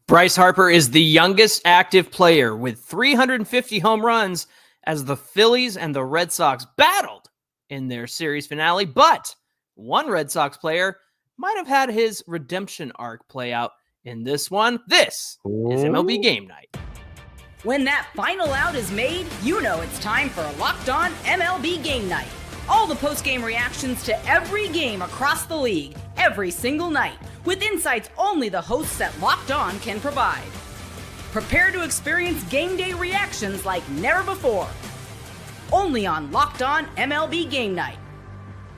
Bryce Harper is the youngest active player with 350 home runs as the Phillies and the Red Sox battled in their series finale, but one Red Sox player might have had his redemption arc play out in this one. This is MLB Game Night. When that final out is made, you know it's time for Locked On MLB Game Night. All the post-game reactions to every game across the league, every single night, with insights only the hosts at Locked On can provide. Prepare to experience game day reactions like never before. Only on Locked On MLB Game Night.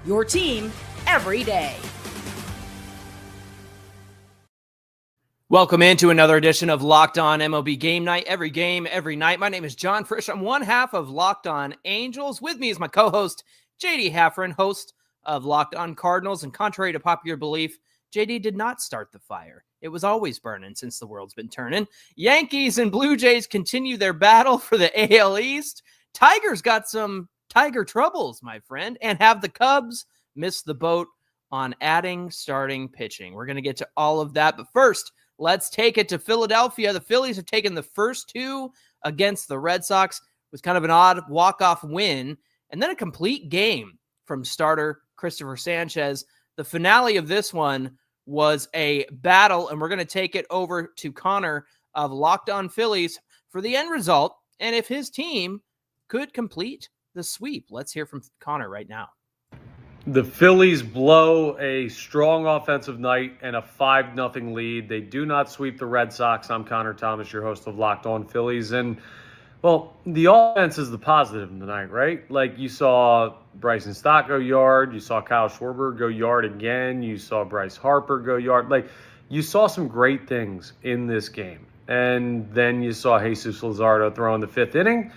Your team every day. Welcome into another edition of Locked On MLB Game Night. Every game, every night. My name is Jon Frisch. I'm one half of Locked On Angels. With me is my co-host, J.D. Hafron, host of Locked On Cardinals. And contrary to popular belief, J.D. did not start the fire. It was always burning since the world's been turning. Yankees and Blue Jays continue their battle for the AL East. Tigers got some Tiger troubles, my friend, and have the Cubs missed the boat on adding starting pitching. We're going to get to all of that, but first, let's take it to Philadelphia. The Phillies have taken the first two against the Red Sox with kind of an odd walk-off win, and then a complete game from starter Christopher Sanchez. The finale of this one was a battle, and we're going to take it over to Connor of Locked On Phillies for the end result, and if his team could complete the sweep. Let's hear from Connor right now. The Phillies blow a strong offensive night and a 5-0 lead. They do not sweep the Red Sox. I'm Connor Thomas, your host of Locked On Phillies. And, well, the offense is the positive tonight, right? Like, you saw Bryson Stott go yard. You saw Kyle Schwarber go yard again. You saw Bryce Harper go yard. Like, you saw some great things in this game. And then you saw Jesus Luzardo throw in the fifth inning.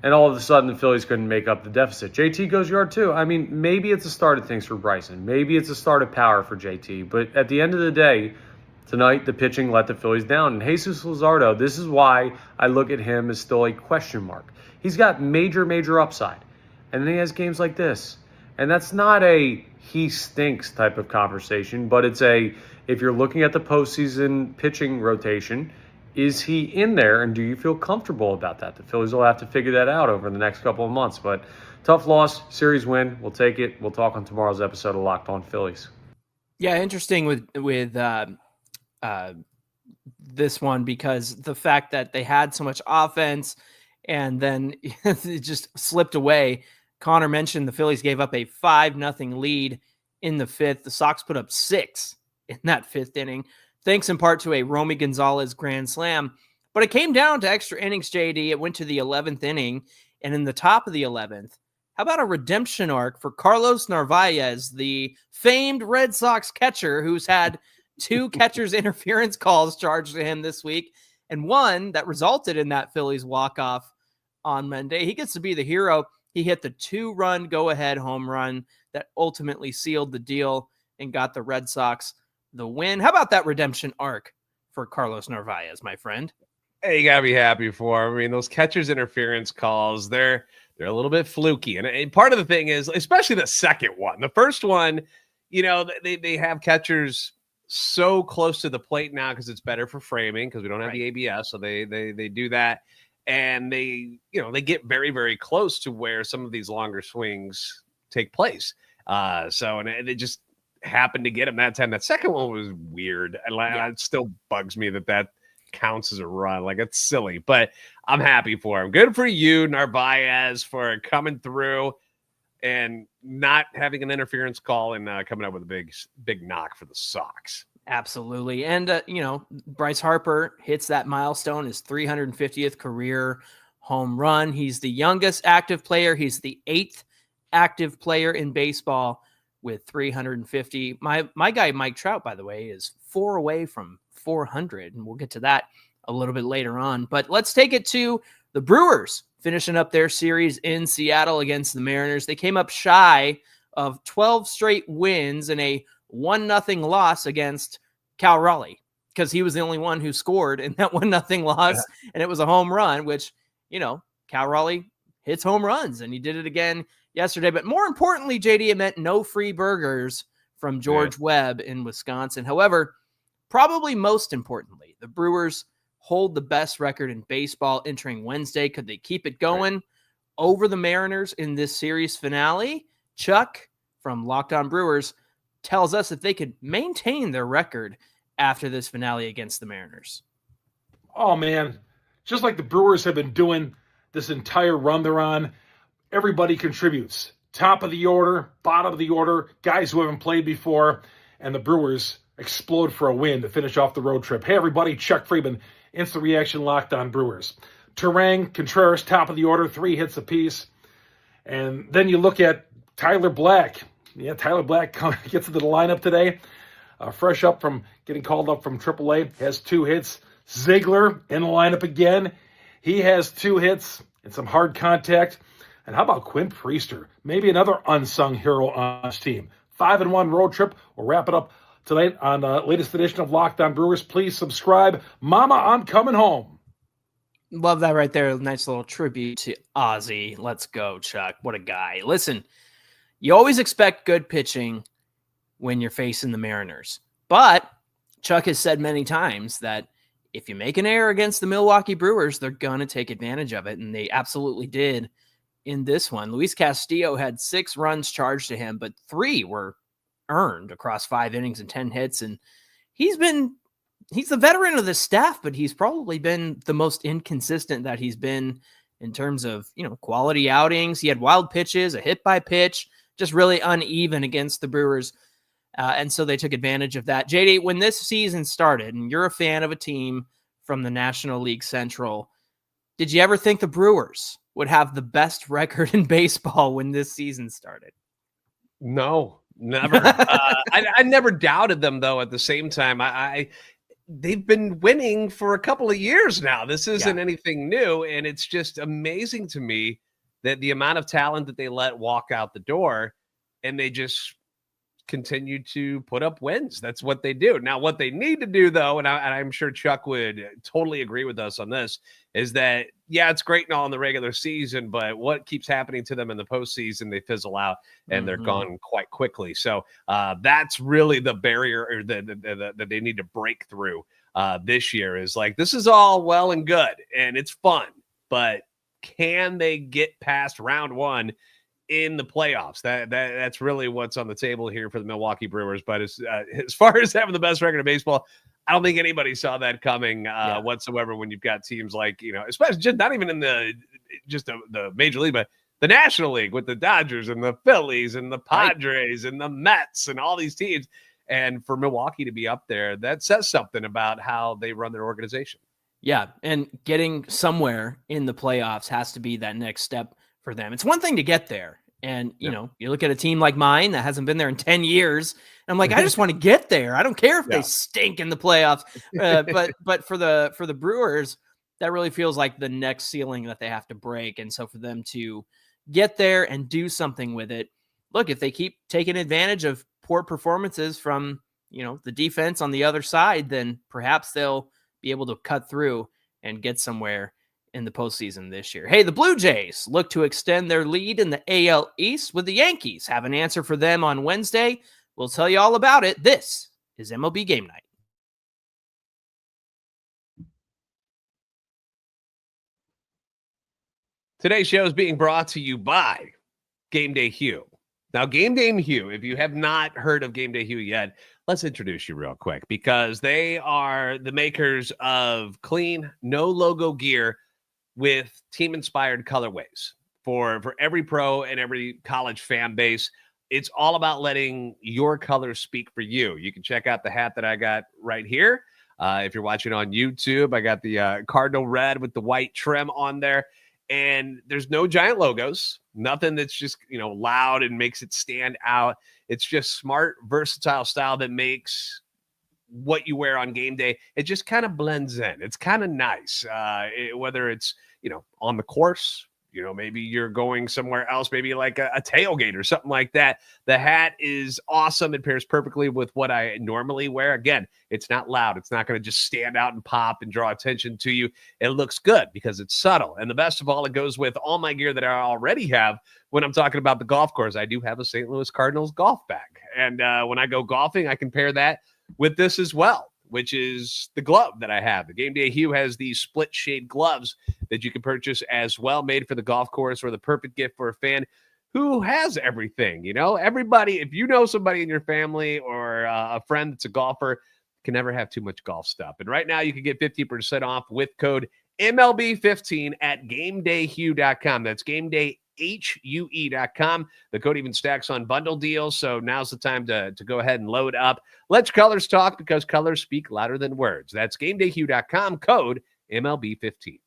And all of a sudden, the Phillies couldn't make up the deficit. JT goes yard too. I mean, maybe it's a start of things for Bryson. Maybe it's a start of power for JT. But at the end of the day, tonight, the pitching let the Phillies down. And Jesus Luzardo, this is why I look at him as still a question mark. He's got major upside. And then he has games like this. And that's not a he stinks type of conversation, but it's a, if you're looking at the postseason pitching rotation, is he in there, and do you feel comfortable about that? The Phillies will have to figure that out over the next couple of months. But tough loss, series win. We'll take it. We'll talk on tomorrow's episode of Locked On Phillies. Yeah, interesting with this one, because the fact that they had so much offense and then it just slipped away. Connor mentioned the Phillies gave up a 5-0 lead in the fifth. The Sox put up 6 in that fifth inning, thanks in part to a Romy Gonzalez grand slam. But it came down to extra innings, JD. It went to the 11th inning, and in the top of the 11th, how about a redemption arc for Carlos Narvaez, the famed Red Sox catcher who's had 2 catcher's interference calls charged to him this week, and one that resulted in that Phillies walk-off on Monday. He gets to be the hero. He hit the 2-run go-ahead home run that ultimately sealed the deal and got the Red Sox the win. How about that redemption arc for Carlos Narvaez, my friend? Hey, you gotta be happy for him. I mean, those catcher's interference calls, they're a little bit fluky. And part of the thing is, especially the second one. The first one, you know, they have catchers so close to the plate now because it's better for framing because we don't have the ABS. So they do that. And they get very close to where some of these longer swings take place. And it just happened to get him that time. That second one was weird. It still bugs me that counts as a run. Like, it's silly, but I'm happy for him. Good for you, Narvaez, for coming through and not having an interference call and coming up with a big knock for the Sox. Absolutely. And, Bryce Harper hits that milestone, his 350th career home run. He's the youngest active player. He's the 8th active player in baseball with 350. My guy, Mike Trout, by the way, is 4 away from 400, and we'll get to that a little bit later on. But let's take it to the Brewers, finishing up their series in Seattle against the Mariners. They came up shy of 12 straight wins and a 1-0 loss against Cal Raleigh, because he was the only one who scored in that 1-0 loss, and it was a home run, which, Cal Raleigh hits home runs, and he did it again yesterday. But more importantly, JD, it meant no free burgers from George Webb in Wisconsin. However, probably most importantly, the Brewers hold the best record in baseball entering Wednesday. Could they keep it going over the Mariners in this series finale? Chuck from Locked On Brewers tells us if they could maintain their record after this finale against the Mariners. Oh, man. Just like the Brewers have been doing this entire run they're on, everybody contributes. Top of the order, bottom of the order, guys who haven't played before, and the Brewers explode for a win to finish off the road trip. Hey, everybody, Chuck Freeman, Instant Reaction Locked On Brewers. Turang, Contreras, top of the order, 3 hits apiece. And then you look at Tyler Black. Yeah, Tyler Black gets into the lineup today. Fresh up from getting called up from AAA, has 2 hits. Ziegler in the lineup again. He has 2 hits and some hard contact. And how about Quinn Priester? Maybe another unsung hero on his team. 5-1 road trip. We'll wrap it up tonight on the latest edition of Locked On Brewers. Please subscribe. Mama, I'm coming home. Love that right there. Nice little tribute to Ozzy. Let's go, Chuck. What a guy. Listen, you always expect good pitching when you're facing the Mariners. But Chuck has said many times that if you make an error against the Milwaukee Brewers, they're going to take advantage of it. And they absolutely did in this one. Luis Castillo had 6 runs charged to him, but 3 were earned across 5 innings and 10 hits. And he's the veteran of the staff, but he's probably been the most inconsistent that he's been in terms of, quality outings. He had wild pitches, a hit by pitch, just really uneven against the Brewers. And so they took advantage of that. JD, when this season started, and you're a fan of a team from the National League Central, did you ever think the Brewers would have the best record in baseball when this season started? No, never. I never doubted them, though. At the same time, they've been winning for a couple of years now. This isn't anything new, and it's just amazing to me that the amount of talent that they let walk out the door, and they just continue to put up wins. That's what they do. Now, what they need to do, though, and I'm sure Chuck would totally agree with us on this, is that, it's great and all in the regular season, but what keeps happening to them in the postseason, they fizzle out and they're gone quite quickly. So that's really the barrier that they need to break through this year, is like, this is all well and good and it's fun, but can they get past round 1 in the playoffs? That's really what's on the table here for the Milwaukee Brewers. But as far as having the best record in baseball, I don't think anybody saw that coming whatsoever, when you've got teams like, especially just not even in the Major League, but the National League with the Dodgers and the Phillies and the Padres and the Mets and all these teams. And for Milwaukee to be up there, that says something about how they run their organization. Yeah, and getting somewhere in the playoffs has to be that next step for them. It's one thing to get there. And, you look at a team like mine that hasn't been there in 10 years. And I'm like, I just want to get there. I don't care if they stink in the playoffs. But for the Brewers, that really feels like the next ceiling that they have to break. And so for them to get there and do something with it, look, if they keep taking advantage of poor performances from, the defense on the other side, then perhaps they'll be able to cut through and get somewhere in the postseason this year. Hey, the Blue Jays look to extend their lead in the AL East, with the Yankees have an answer for them on Wednesday. We'll tell you all about it. This is MLB Game Night. Today's show is being brought to you by Game Day Hue. Now, Game Day Hue, if you have not heard of Game Day Hue yet, let's introduce you real quick, because they are the makers of clean, no logo gear with team-inspired colorways for every pro and every college fan base. It's all about letting your colors speak for you. You can check out the hat that I got right here. If you're watching on YouTube, I got the Cardinal red with the white trim on there. And there's no giant logos, nothing that's just, loud and makes it stand out. It's just smart, versatile style that makes what you wear on game day, it just kind of blends in. It's kind of nice, whether it's, on the course, maybe you're going somewhere else, maybe like a tailgate or something like that. The hat is awesome. It pairs perfectly with what I normally wear. Again, it's not loud. It's not going to just stand out and pop and draw attention to you. It looks good because it's subtle. And the best of all, it goes with all my gear that I already have. When I'm talking about the golf course, I do have a St. Louis Cardinals golf bag. And when I go golfing, I can pair that with this as well. which is the glove that I have. The Game Day Hue has these split shade gloves that you can purchase as well, made for the golf course, or the perfect gift for a fan who has everything. Everybody, if you know somebody in your family or a friend that's a golfer, can never have too much golf stuff. And right now you can get 50% off with code MLB15 at GameDayHue.com. That's GameDayHue.com. The code even stacks on bundle deals, so now's the time to go ahead and load up. Let your colors talk, because colors speak louder than words. That's GameDayHue.com, code MLB15.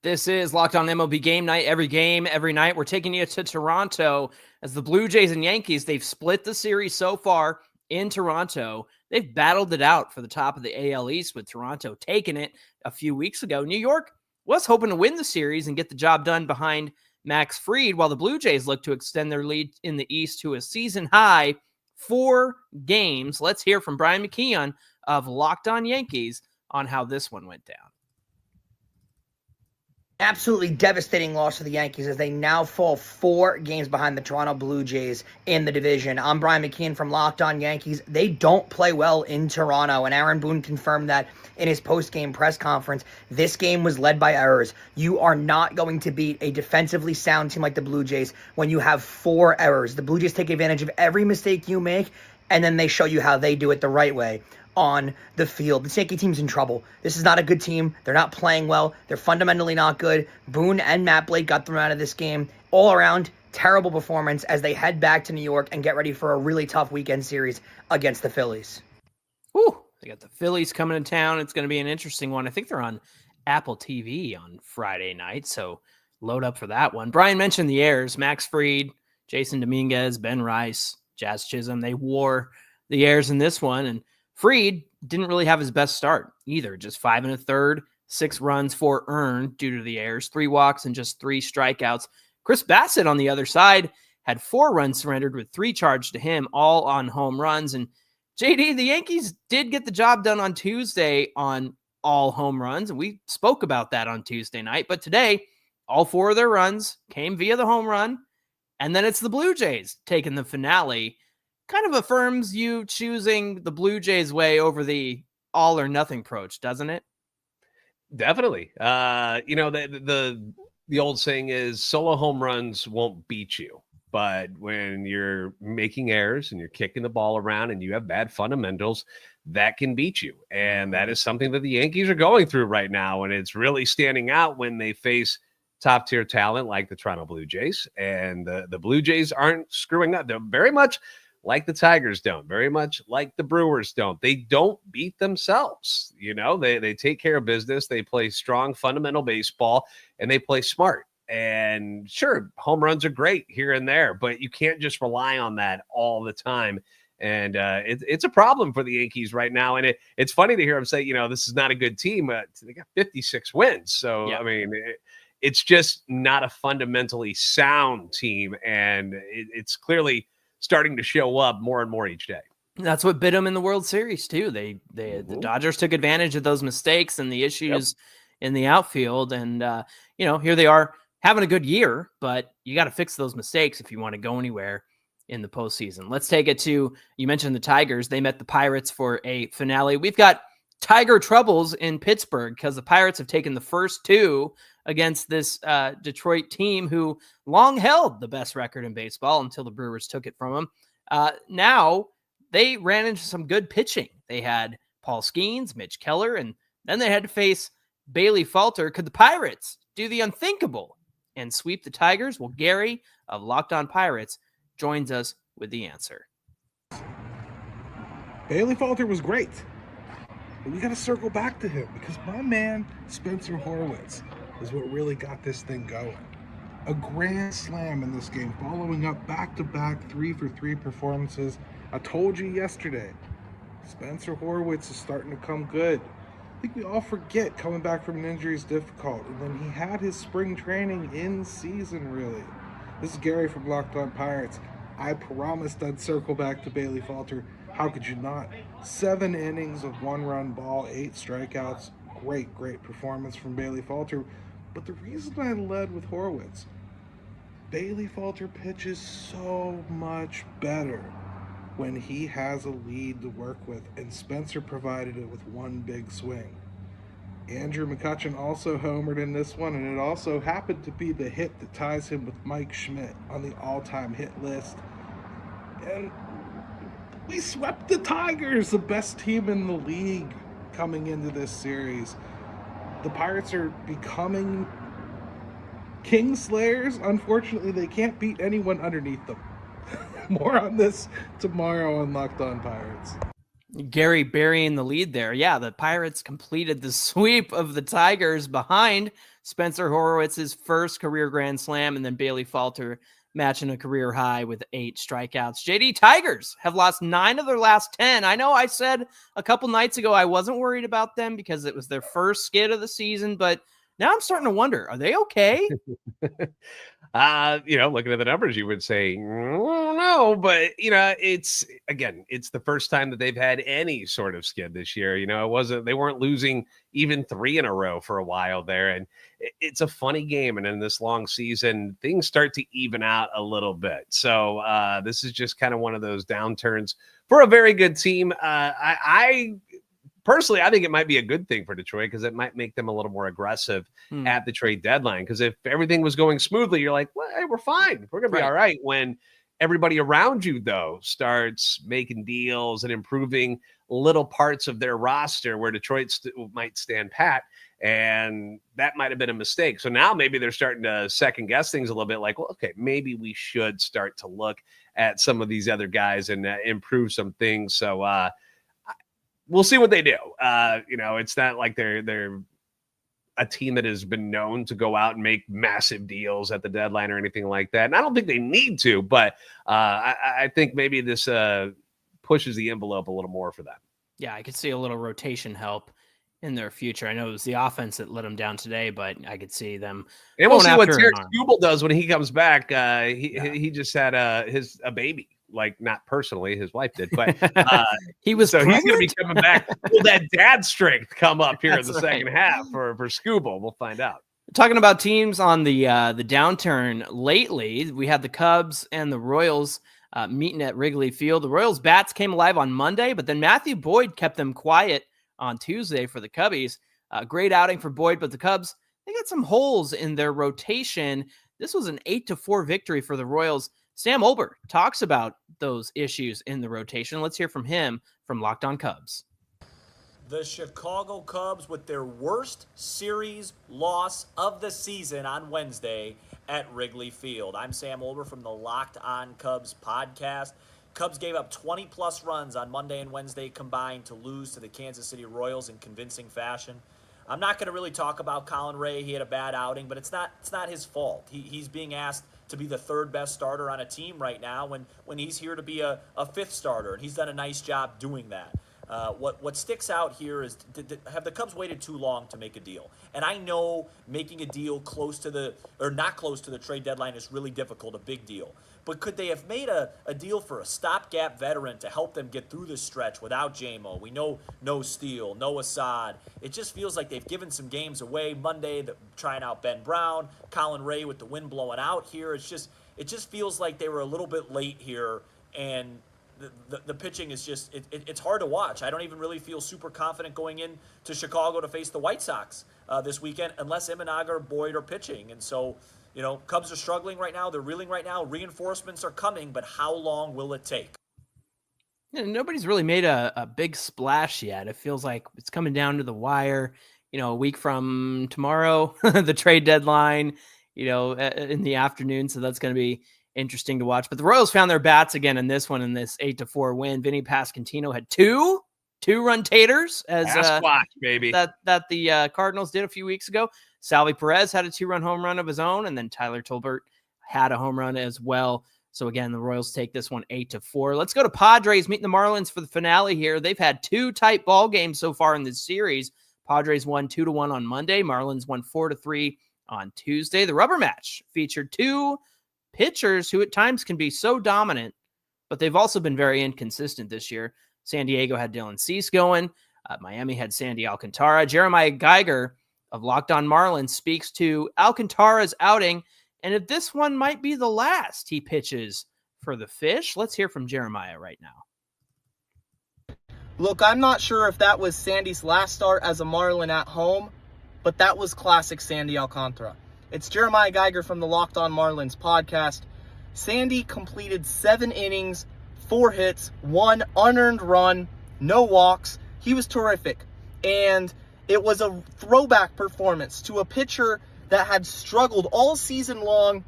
This is Locked On MLB Game Night. Every game, every night. We're taking you to Toronto as the Blue Jays and Yankees, they've split the series so far in Toronto. They've battled it out for the top of the AL East, with Toronto taking it a few weeks ago. New York was hoping to win the series and get the job done behind Max Fried, while the Blue Jays look to extend their lead in the East to a season-high 4 games. Let's hear from Brian McKeon of Locked On Yankees on how this one went down. Absolutely devastating loss to the Yankees as they now fall 4 games behind the Toronto Blue Jays in the division. I'm Brian McKeon from Locked On Yankees. They don't play well in Toronto, and Aaron Boone confirmed that in his post-game press conference. This game was led by errors. You are not going to beat a defensively sound team like the Blue Jays when you have 4 errors. The Blue Jays take advantage of every mistake you make, and then they show you how they do it the right way on the field. The Yankee team's in trouble. This is not a good team. They're not playing well. They're fundamentally not good. Boone and Matt Blake got them out of this game. All around, terrible performance as they head back to New York and get ready for a really tough weekend series against the Phillies. Whew, they got the Phillies coming to town. It's going to be an interesting one. I think they're on Apple TV on Friday night, so load up for that one. Brian mentioned the errors. Max Fried, Jason Dominguez, Ben Rice, Jazz Chisholm. They wore the errors in this one, and Fried didn't really have his best start either. Just 5 1/3, 6 runs, 4 earned due to the errors, 3 walks, and just 3 strikeouts. Chris Bassett on the other side had 4 runs surrendered with 3 charged to him, all on home runs. And JD, the Yankees did get the job done on Tuesday on all home runs, and we spoke about that on Tuesday night. But today, all 4 of their runs came via the home run, and then it's the Blue Jays taking the finale. Kind of affirms you choosing the Blue Jays way over the all or nothing approach, doesn't it? Definitely. The old saying is solo home runs won't beat you, but when you're making errors and you're kicking the ball around and you have bad fundamentals, that can beat you. And that is something that the Yankees are going through right now. And it's really standing out when they face top tier talent like the Toronto Blue Jays. And the Blue Jays aren't screwing up. They're very much like the Tigers don't, very much like the Brewers don't. They don't beat themselves. They take care of business. They play strong fundamental baseball, and they play smart. And sure, home runs are great here and there, but you can't just rely on that all the time. And it's a problem for the Yankees right now. And it's funny to hear them say, this is not a good team. They got 56 wins. So, yeah. I mean, it's just not a fundamentally sound team. And it's clearly starting to show up more and more each day. That's what bit them in the World Series too. The Dodgers took advantage of those mistakes and the issues in the outfield. And, here they are having a good year, but you got to fix those mistakes if you want to go anywhere in the postseason. Let's take it to, you mentioned the Tigers. They met the Pirates for a finale. We've got Tiger troubles in Pittsburgh because the Pirates have taken the first 2 against this Detroit team who long held the best record in baseball until the Brewers took it from them. Now they ran into some good pitching. They had Paul Skeens, Mitch Keller, and then they had to face Bailey Falter. Could the Pirates do the unthinkable and sweep the Tigers? Well, Gary of Locked On Pirates joins us with the answer. Bailey Falter was great, but we got to circle back to him because my man Spencer Horwitz is what really got this thing going. A grand slam in this game, following up back-to-back 3-for-3 performances. I told you yesterday, Spencer Horwitz is starting to come good. I think we all forget coming back from an injury is difficult, and then he had his spring training in season, really. This is Gary from Locked On Pirates. I promised I'd circle back to Bailey Falter. How could you not? 7 innings of 1-run ball, 8 strikeouts. Great performance from Bailey Falter. But the reason I led with Horwitz, Bailey Falter pitches so much better. when he has a lead to work with, and Spencer provided it with one big swing. Andrew McCutchen also homered in this one, and it also happened to be the hit that ties him with Mike Schmidt on the all-time hit list. And we swept the Tigers, the best team in the league coming into this series. The Pirates are becoming Kingslayers. Unfortunately, they can't beat anyone underneath them. More on this tomorrow on Locked On Pirates. Gary burying the lead there. Yeah, the Pirates completed the sweep of the Tigers behind Spencer Horowitz's first career grand slam, and then Bailey Falter matching a career high with 8 strikeouts. JD, Tigers have lost 9 of their last 10. I know I said a couple nights ago I wasn't worried about them because it was their first skid of the season, but now I'm starting to wonder, are they okay? Looking at the numbers, you would say, no, but it's the first time that they've had any sort of skid this year. They weren't losing even 3 in a row for a while there. And it's a funny game. And in this long season, things start to even out a little bit. So this is just kind of one of those downturns for a very good team. Personally, I think it might be a good thing for Detroit because it might make them a little more aggressive at the trade deadline. Because if everything was going smoothly, you're like, well, hey, we're fine. We're going to be all right. When everybody around you, though, starts making deals and improving little parts of their roster where Detroit might stand pat, and that might have been a mistake. So now maybe they're starting to second guess things a little bit like, well, okay, maybe we should start to look at some of these other guys and improve some things. So, we'll see what they do. It's not like they're a team that has been known to go out and make massive deals at the deadline or anything like that. And I don't think they need to, but I think maybe this pushes the envelope a little more for them. Yeah, I could see a little rotation help in their future. I know it was the offense that let them down today, but I could see them. And we'll see what Derek Skubal does when he comes back. He just had a baby. Like, not personally, his wife did, but he's going to be coming back. Will that dad strength come up here in the second half for Skubal? We'll find out. Talking about teams on the downturn lately, we had the Cubs and the Royals meeting at Wrigley Field. The Royals bats came alive on Monday, but then Matthew Boyd kept them quiet on Tuesday for the Cubbies. Great outing for Boyd, but the Cubs, they got some holes in their rotation. This was an 8-4 victory for the Royals. Sam Olber talks about those issues in the rotation. Let's hear from him from Locked On Cubs. The Chicago Cubs with their worst series loss of the season on Wednesday at Wrigley Field. I'm Sam Olber from the Locked On Cubs podcast. Cubs gave up 20-plus runs on Monday and Wednesday combined to lose to the Kansas City Royals in convincing fashion. I'm not going to really talk about Colin Ray. He had a bad outing, but it's not his fault. He's being asked to be the third best starter on a team right now when he's here to be a fifth starter, and he's done a nice job doing that. What sticks out here is have the Cubs waited too long to make a deal? And I know making a deal not close to the trade deadline is really difficult, a big deal. But could they have made a deal for a stopgap veteran to help them get through this stretch without J-Mo? We know no Steele, no Assad. It just feels like they've given some games away. Monday, trying out Ben Brown, Colin Ray with the wind blowing out here. It just feels like they were a little bit late here, and the pitching is just it's hard to watch. I don't even really feel super confident going in to Chicago to face the White Sox this weekend unless Imanaga or Boyd are pitching. And so, Cubs are struggling right now. They're reeling right now. Reinforcements are coming, but how long will it take? Yeah, nobody's really made a big splash yet. It feels like it's coming down to the wire. A week from tomorrow, the trade deadline, in the afternoon. So that's going to be interesting to watch. But the Royals found their bats again in this one, in this 8-4 win. Vinny Pasquantino had two-run taters as baby that the Cardinals did a few weeks ago. Salvi Perez had a 2-run home run of his own, and then Tyler Tolbert had a home run as well. So again, the Royals take this one 8-4. Let's go to Padres meeting the Marlins for the finale here. They've had 2 tight ball games so far in this series. Padres won 2-1 on Monday. Marlins won 4-3 on Tuesday. The rubber match featured 2 pitchers who at times can be so dominant, but they've also been very inconsistent this year. San Diego had Dylan Cease going. Miami had Sandy Alcantara. Jeremiah Geiger of Locked On Marlins speaks to Alcantara's outing and if this one might be the last he pitches for the Fish. Let's hear from Jeremiah right now. Look, I'm not sure if that was Sandy's last start as a Marlin at home, but that was classic Sandy Alcantara. It's Jeremiah Geiger from the Locked On Marlins podcast. Sandy completed 7 innings, 4 hits, 1 unearned run, no walks. He was terrific. And it was a throwback performance to a pitcher that had struggled all season long.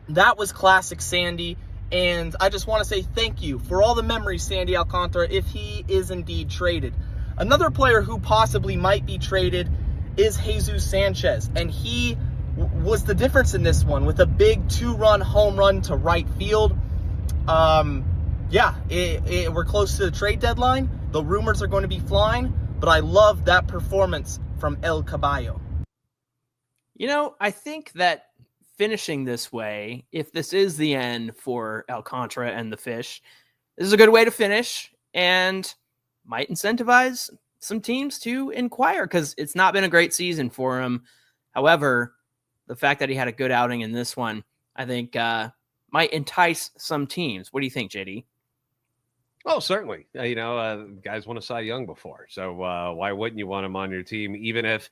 That was classic Sandy. And I just want to say thank you for all the memories, Sandy Alcantara, if he is indeed traded. Another player who possibly might be traded is Jesus Sanchez. And he was the difference in this one with a big 2-run home run to right field. We're close to the trade deadline. The rumors are going to be flying, but I love that performance from El Caballo. You know, I think that finishing this way, if this is the end for Alcantara and the Fish, this is a good way to finish and might incentivize some teams to inquire because it's not been a great season for him. However, the fact that he had a good outing in this one, I think might entice some teams. What do you think, JD? Oh, certainly. Guys want to Cy Young before. So why wouldn't you want him on your team, even if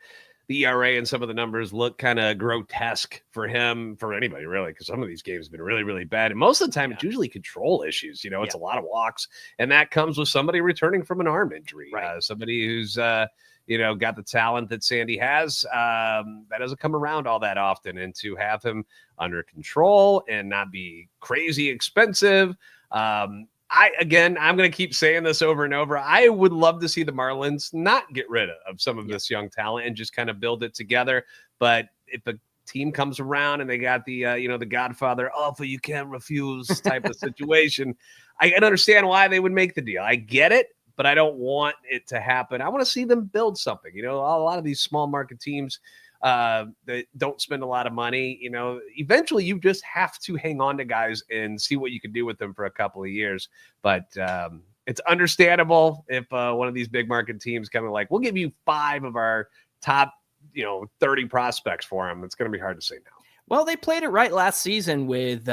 the ERA and some of the numbers look kind of grotesque for him, for anybody, really, because some of these games have been really, really bad. And most of the time, it's usually control issues. It's a lot of walks, and that comes with somebody returning from an arm injury. Right. Somebody who's, got the talent that Sandy has. That doesn't come around all that often. And to have him under control and not be crazy expensive, I'm going to keep saying this over and over. I would love to see the Marlins not get rid of some of this young talent and just kind of build it together. But if a team comes around and they got the, the Godfather offer you can't refuse type of situation, I can understand why they would make the deal. I get it, but I don't want it to happen. I want to see them build something. A lot of these small market teams that don't spend a lot of money, eventually you just have to hang on to guys and see what you can do with them for a couple of years. But it's understandable if one of these big market teams kind of like, we'll give you 5 of our top, 30 prospects for them. It's going to be hard to say no. Well, they played it right last season with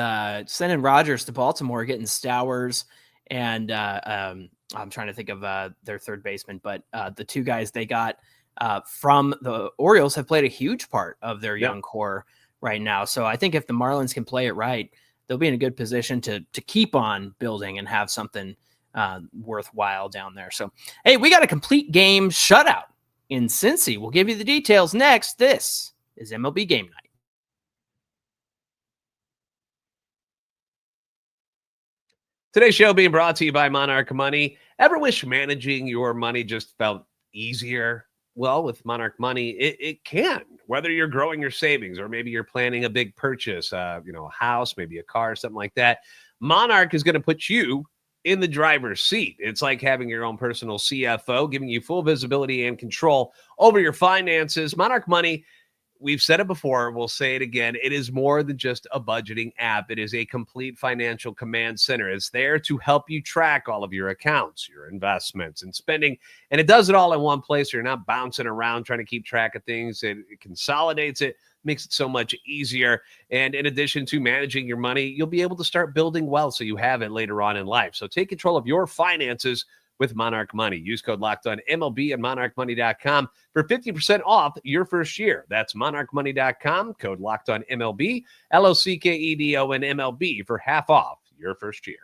sending Rogers to Baltimore, getting Stowers, and I'm trying to think of their third baseman, but the 2 guys they got from the Orioles have played a huge part of their young core right now. So I think if the Marlins can play it right, they'll be in a good position to keep on building and have something worthwhile down there. So, hey, we got a complete game shutout in Cincy. We'll give you the details next. This is MLB Game Night. Today's show being brought to you by Monarch Money. Ever wish managing your money just felt easier? Well, with Monarch Money, it can. Whether you're growing your savings or maybe you're planning a big purchase, a house, maybe a car, something like that, Monarch is going to put you in the driver's seat. It's like having your own personal CFO, giving you full visibility and control over your finances. Monarch Money, we've said it before, we'll say it again. It is more than just a budgeting app. It is a complete financial command center. It's there to help you track all of your accounts, your investments, and spending. And it does it all in one place. So you're not bouncing around trying to keep track of things. It consolidates it, makes it so much easier. And in addition to managing your money, you'll be able to start building wealth so you have it later on in life. So take control of your finances with Monarch Money. Use code LOCKEDONMLB at monarchmoney.com for 50% off your first year. That's monarchmoney.com, code LOCKEDONMLB, LOCKEDONMLB for half off your first year.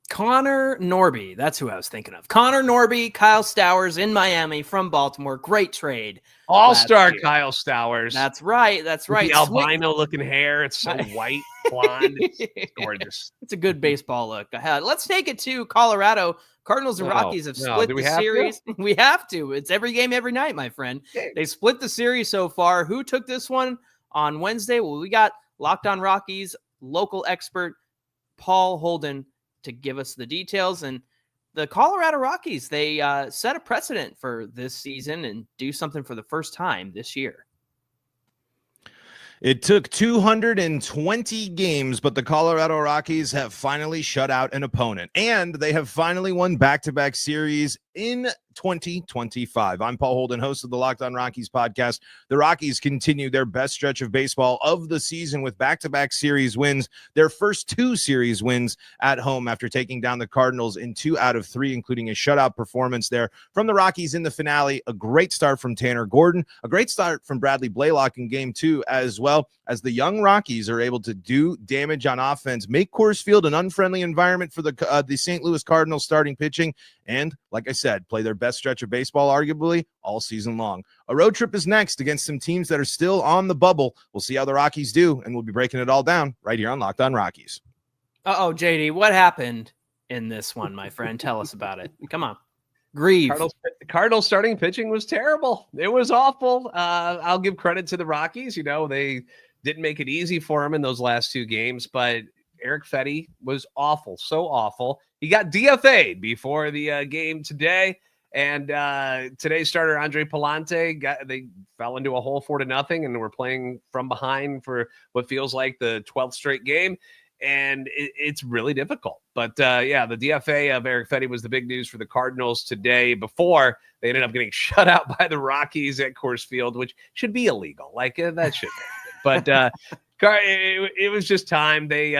Connor Norby, that's who I was thinking of. Connor Norby, Kyle Stowers in Miami from Baltimore. Great trade. All-star Kyle Stowers. That's right. That's right. The albino-looking hair. It's so white, blonde. It's gorgeous. It's a good baseball look. Let's take it to Colorado. Cardinals and Rockies have split the series. We have to. It's every game, every night, my friend. Okay. They split the series so far. Who took this one on Wednesday? Well, we got Locked On Rockies local expert Paul Holden to give us the details. And the Colorado Rockies, they set a precedent for this season and do something for the first time this year. It took 220 games, but the Colorado Rockies have finally shut out an opponent, and they have finally won back-to-back series in 2025. I'm Paul Holden, host of the Locked On Rockies podcast. The Rockies continue their best stretch of baseball of the season with back-to-back series wins, their first 2 series wins at home after taking down the Cardinals in 2 out of 3, including a shutout performance there from the Rockies in the finale. A great start from Tanner Gordon, a great start from Bradley Blaylock in game 2 as well, as the young Rockies are able to do damage on offense, make Coors Field an unfriendly environment for the St. Louis Cardinals starting pitching, and like I said, play their best stretch of baseball, arguably, all season long. A road trip is next against some teams that are still on the bubble. We'll see how the Rockies do, and we'll be breaking it all down right here on Locked On Rockies. Uh-oh, JD, what happened in this one, my friend? Tell us about it. Come on. Grieve. Cardinals starting pitching was terrible. It was awful. I'll give credit to the Rockies. You know, they didn't make it easy for them in those last 2 games, but Eric Fetty was awful, so awful. He got DFA'd before the game today. And today's starter, Andre Palante, they fell into a hole 4-0, and we're playing from behind for what feels like the 12th straight game. And it's really difficult. But, yeah, the DFA of Eric Fetty was the big news for the Cardinals today before they ended up getting shut out by the Rockies at Coors Field, which should be illegal. Like, that should be. But it was just time. They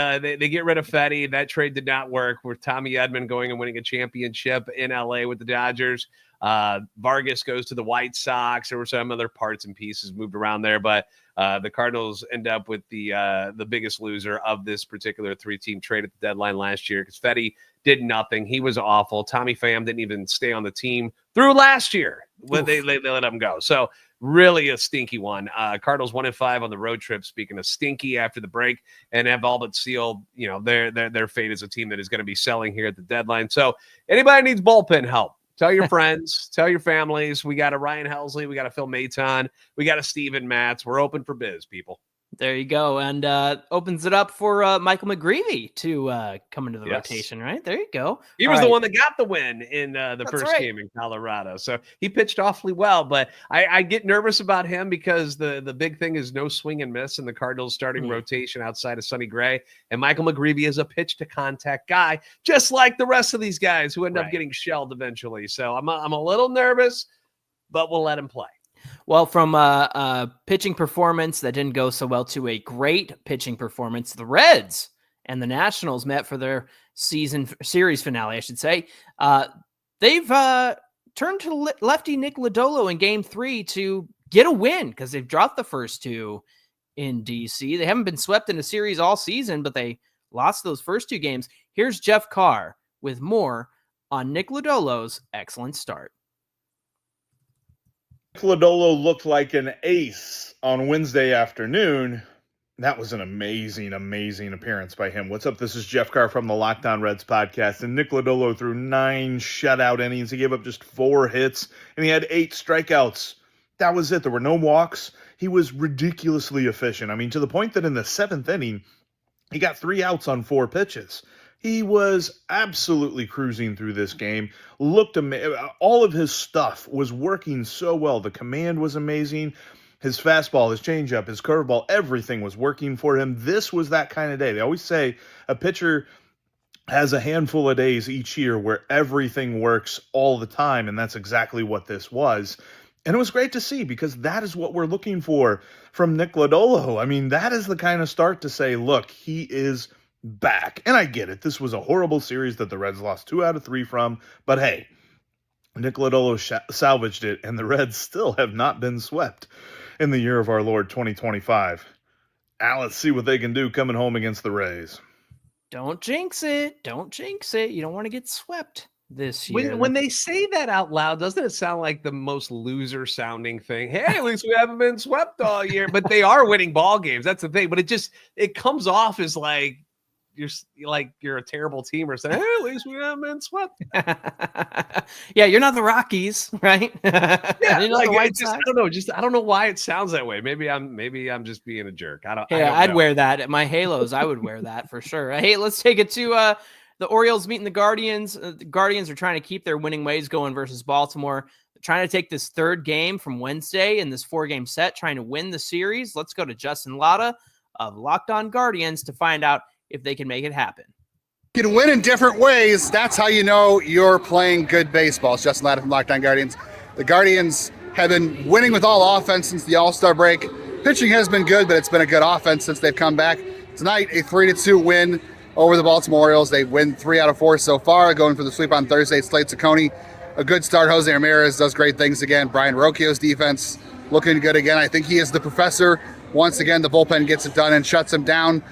get rid of Fetty. That trade did not work with Tommy Edman going and winning a championship in LA with the Dodgers. Vargas goes to the White Sox. There were some other parts and pieces moved around there, but the Cardinals end up with the biggest loser of this particular 3-team trade at the deadline last year because Fetty did nothing. He was awful. Tommy Pham didn't even stay on the team through last year when they let him go. So really a stinky one. Cardinals 1-5 on the road trip. Speaking of stinky after the break, and have all but sealed, their fate as a team that is going to be selling here at the deadline. So anybody needs bullpen help, tell your friends, tell your families. We got a Ryan Helsley, we got a Phil Maton, we got a Steven Matz. We're open for biz, people. There you go. And opens it up for Michael McGreevy to come into the rotation, right? There you go. He was the one that got the win in the first game in Colorado. So he pitched awfully well. But I get nervous about him because the big thing is no swing and miss in the Cardinals starting rotation outside of Sonny Gray. And Michael McGreevy is a pitch-to-contact guy, just like the rest of these guys who end up getting shelled eventually. So I'm a little nervous, but we'll let him play. Well, from a pitching performance that didn't go so well to a great pitching performance, the Reds and the Nationals met for their series finale, I should say. They've turned to lefty Nick Lodolo in Game 3 to get a win because they've dropped the first 2 in D.C. They haven't been swept in a series all season, but they lost those first 2 games. Here's Jeff Carr with more on Nick Lodolo's excellent start. Lodolo looked like an ace on Wednesday afternoon. That was an amazing, amazing appearance by him. What's up? This is Jeff Carr from the Locked On Reds podcast. And Nick Lodolo threw 9 shutout innings. He gave up just 4 hits, and he had 8 strikeouts. That was it. There were no walks. He was ridiculously efficient. I mean, to the point that in the 7th inning, he got 3 outs on 4 pitches. He was absolutely cruising through this game. Looked amazing. All of his stuff was working so well. The command was amazing. His fastball, his changeup, his curveball, everything was working for him. This was that kind of day. They always say a pitcher has a handful of days each year where everything works all the time, and that's exactly what this was. And it was great to see because that is what we're looking for from Nick Lodolo. I mean, that is the kind of start to say, look, he is back. And I get it. This was a horrible series that the Reds lost 2 out of 3 from. But hey, Nick Lodolo salvaged it, and the Reds still have not been swept in the year of our Lord 2025. Now let's see what they can do coming home against the Rays. Don't jinx it. Don't jinx it. You don't want to get swept this year. When they say that out loud, doesn't it sound like the most loser sounding thing? Hey, at least we haven't been swept all year. But they are winning ball games. That's the thing. But it comes off as like you're a terrible team or something. Hey, at least we haven't been swept. Yeah, you're not the Rockies, right? Yeah, like, I don't know why it sounds that way. Maybe I'm just being a jerk. I'd wear that at my Halos. I would wear that for sure. Hey, let's take it to the Orioles meeting the Guardians. The Guardians are trying to keep their winning ways going versus Baltimore. They're trying to take this 3rd game from Wednesday in this 4-game set, trying to win the series. Let's go to Justin Latta of Locked On Guardians to find out if they can make it happen. can win in different ways. That's how you know you're playing good baseball. It's Justin Latta from Locked On Guardians. The Guardians have been winning with all offense since the All-Star break. Pitching has been good, but it's been a good offense since they've come back. Tonight, a 3-2 win over the Baltimore Orioles. They win 3 out of 4 so far, going for the sweep on Thursday. Slade Ciccone, a good start. Jose Ramirez does great things again. Brian Rocchio's defense looking good again. I think he is the professor. Once again, the bullpen gets it done and shuts him down.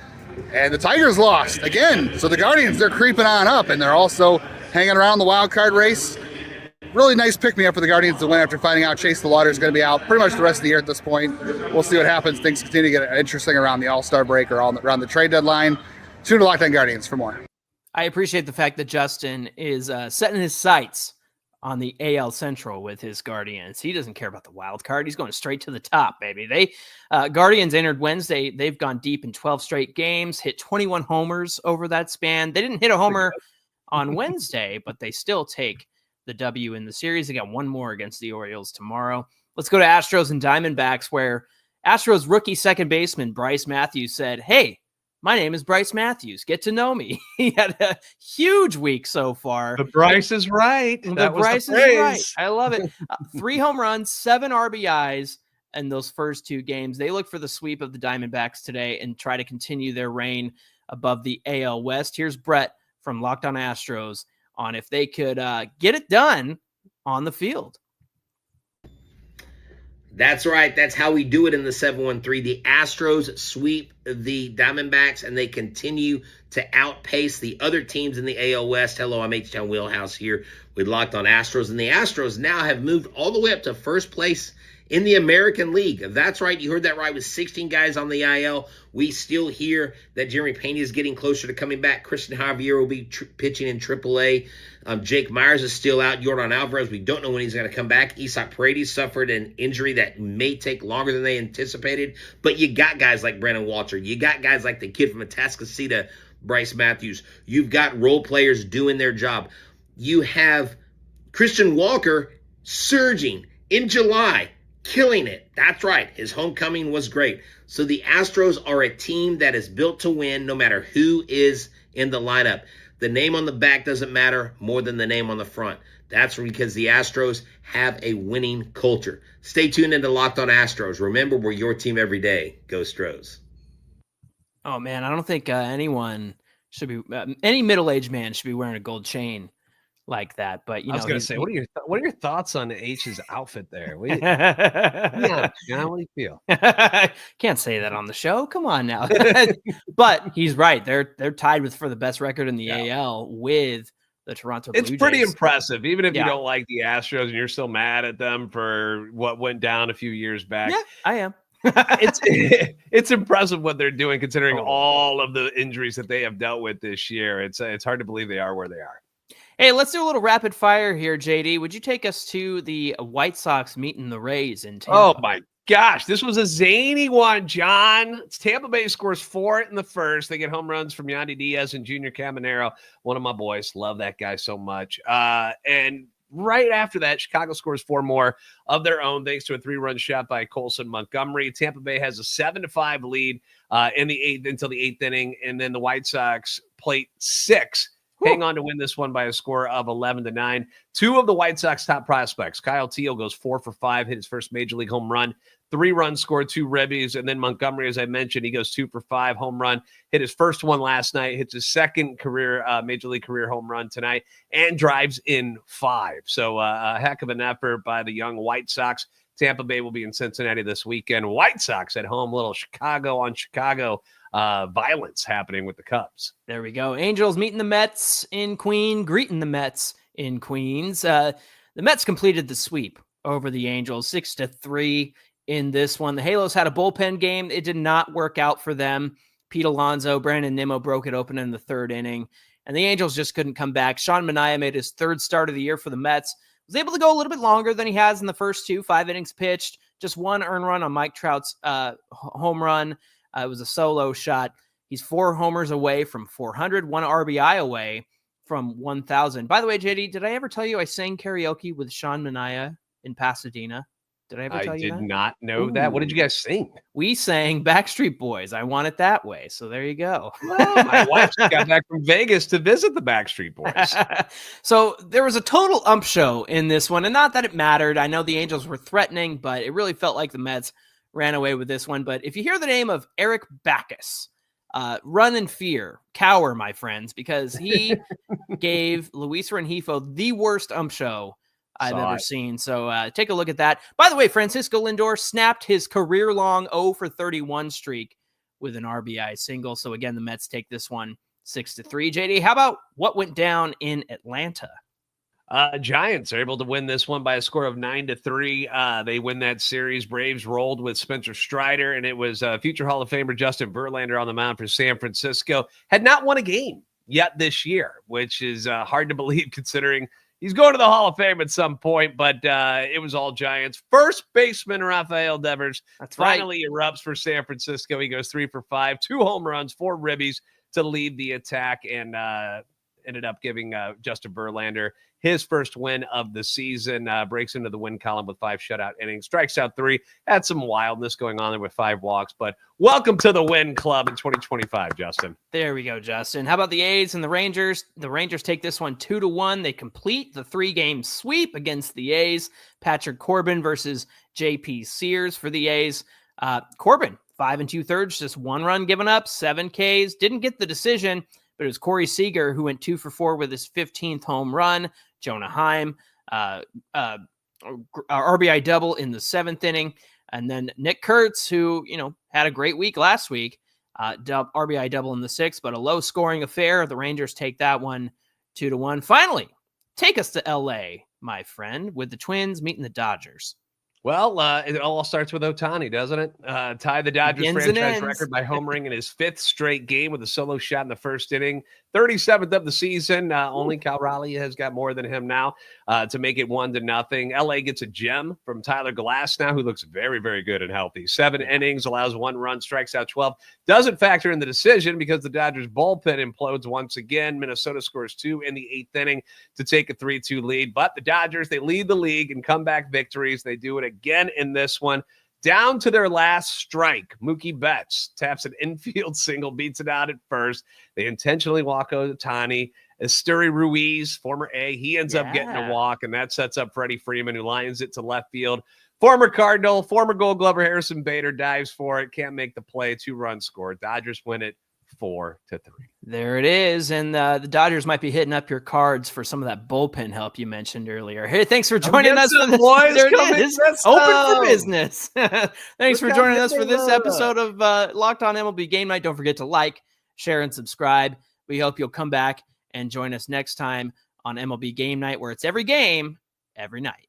And the Tigers lost again. So the Guardians, they're creeping on up, and they're also hanging around the wild card race. Really nice pick-me-up for the Guardians to win after finding out Chase DeLauder is going to be out pretty much the rest of the year at this point. We'll see what happens. Things continue to get interesting around the All-Star break or around the trade deadline. Tune to Locked On Guardians for more. I appreciate the fact that Justin is setting his sights on the AL Central with his Guardians. He doesn't care about the wild card. He's going straight to the top, baby. Guardians entered Wednesday. They've gone deep in 12 straight games, hit 21 homers over that span. They didn't hit a homer on Wednesday, but they still take the W in the series. They got one more against the Orioles tomorrow. Let's go to Astros and Diamondbacks, where Astros rookie second baseman Bryce Matthews said, "Hey, my name is Bryce Matthews. Get to know me." He had a huge week so far. The Bryce is right. The Bryce is right. I love it. 3 home runs, 7 RBIs in those first 2 games. They look for the sweep of the Diamondbacks today and try to continue their reign above the AL West. Here's Brett from Locked On Astros on if they could get it done on the field. That's right. That's how we do it in the 713. The Astros sweep the Diamondbacks, and they continue to outpace the other teams in the AL West. Hello, I'm H-Town Wheelhouse here with Locked On Astros, and the Astros now have moved all the way up to first place in the American League. That's right. You heard that right. With 16 guys on the IL, we still hear that Jeremy Pena is getting closer to coming back. Christian Javier will be pitching in AAA. Jake Myers is still out. Yordan Alvarez, we don't know when he's going to come back. Isaac Paredes suffered an injury that may take longer than they anticipated. But you got guys like Brandon Walter. You got guys like the kid from Atascocita, Bryce Matthews. You've got role players doing their job. You have Christian Walker surging in July, killing it. That's right. His homecoming was great. So the Astros are a team that is built to win no matter who is in the lineup. The name on the back doesn't matter more than the name on the front. That's because the Astros have a winning culture. Stay tuned into Locked On Astros. Remember, we're your team every day. Go Stros. Oh, man, I don't think anyone should be any middle-aged man should be wearing a gold chain like that. But I was going to say, what are your thoughts on H's outfit there? Yeah, John, what do you feel? Can't say that on the show. Come on now. But he's right. They're tied for the best record in the AL with the Toronto Blue Jays. It's pretty impressive, even if you don't like the Astros and you're still mad at them for what went down a few years back. Yeah, I am. It's impressive what they're doing considering all of the injuries that they have dealt with this year. It's hard to believe they are where they are. Hey, let's do a little rapid fire here, JD. Would you take us to the White Sox meeting the Rays in Tampa? Oh, my gosh. This was a zany one, John. Tampa Bay scores 4 in the first. They get home runs from Yandy Diaz and Junior Caminero, one of my boys. Love that guy so much. And right after that, Chicago scores 4 more of their own thanks to a 3-run shot by Colson Montgomery. Tampa Bay has a 7-5 lead in the 8th until the 8th inning, and then the White Sox plate 6. Hang on to win this one by a score of 11-9. 2 of the White Sox top prospects. Kyle Teel goes 4 for 5, hit his first major league home run. 3 runs, scored 2 ribbies. And then Montgomery, as I mentioned, he goes 2 for 5, home run. Hit his first one last night, hits his second career, major league career home run tonight, and drives in 5. So a heck of an effort by the young White Sox. Tampa Bay will be in Cincinnati this weekend. White Sox at home, little Chicago on Chicago violence happening with the Cubs. There we go. Angels meeting the Mets in Queens, greeting the Mets in Queens. The Mets completed the sweep over the Angels, 6-3 in this one. The Halos had a bullpen game. It did not work out for them. Pete Alonso, Brandon Nimmo broke it open in the 3rd inning, and the Angels just couldn't come back. Sean Manaea made his 3rd start of the year for the Mets. Was able to go a little bit longer than he has in the first 5 innings pitched. Just 1 earned run on Mike Trout's home run. It was a solo shot. He's 4 homers away from 400, 1 RBI away from 1,000. By the way, JD, did I ever tell you I sang karaoke with Sean Manaea in Pasadena? Did I ever tell you that? I did not know that. What did you guys sing? We sang Backstreet Boys, I Want It That Way. So there you go. Well, my wife just got back from Vegas to visit the Backstreet Boys. So there was a total ump show in this one, and not that it mattered. I know the Angels were threatening, but it really felt like the Mets ran away with this one. But if you hear the name of Eric Backus, run in fear, cower, my friends, because he gave Luis Rengifo the worst ump show I've ever seen. So take a look at that. By the way, Francisco Lindor snapped his career-long 0-for-31 streak with an RBI single. So again, the Mets take this one 6-3. JD, how about what went down in Atlanta? Giants are able to win this one by a score of 9-3. They win that series. Braves rolled with Spencer Strider, and it was future Hall of Famer Justin Verlander on the mound for San Francisco. Had not won a game yet this year, which is hard to believe considering he's going to the Hall of Fame at some point, but it was all Giants. First baseman Rafael Devers finally erupts for San Francisco. He goes 3 for 5, 2 home runs, 4 ribbies to lead the attack, and ended up giving Justin Verlander his first win of the season. Breaks into the win column with 5 shutout innings, strikes out 3. Had some wildness going on there with 5 walks, but welcome to the win club in 2025, Justin. There we go, Justin. How about the A's and the Rangers? The Rangers take this one 2-1. They complete the 3-game sweep against the A's. Patrick Corbin versus J.P. Sears for the A's. Corbin, 5 2/3, just 1 run given up, 7 Ks. Didn't get the decision, but it was Corey Seager who went 2 for 4 with his 15th home run. Jonah Heim, RBI double in the 7th inning. And then Nick Kurtz, who, had a great week last week, RBI double in the 6th, but a low scoring affair. The Rangers take that one 2-1. Finally, take us to LA, my friend, with the Twins meeting the Dodgers. Well, it all starts with Ohtani, doesn't it? Tie the Dodgers franchise record by homering in his 5th straight game with a solo shot in the 1st inning. 37th of the season. Only Cal Raleigh has got more than him now to make it 1-0. LA gets a gem from Tyler Glass now, who looks very, very good and healthy. 7 innings, allows 1 run, strikes out 12. Doesn't factor in the decision because the Dodgers bullpen implodes once again. Minnesota scores 2 in the 8th inning to take a 3-2 lead. But the Dodgers, they lead the league in comeback victories. They do it again in this one. Down to their last strike, Mookie Betts taps an infield single, beats it out at first. They intentionally walk Ohtani. Esteury Ruiz, former A, he ends up getting a walk, and that sets up Freddie Freeman, who lines it to left field. Former Cardinal, former Gold Glover Harrison Bader dives for it, can't make the play, 2-run score. Dodgers win it 4-3. There it is, and the Dodgers might be hitting up your cards for some of that bullpen help you mentioned earlier. Hey, thanks for joining us for this. Boys, there it is. Open for business. Thanks for joining us for this episode of Locked On MLB Game Night. Don't forget to like, share, and subscribe. We hope you'll come back and join us next time on MLB Game Night, where it's every game, every night.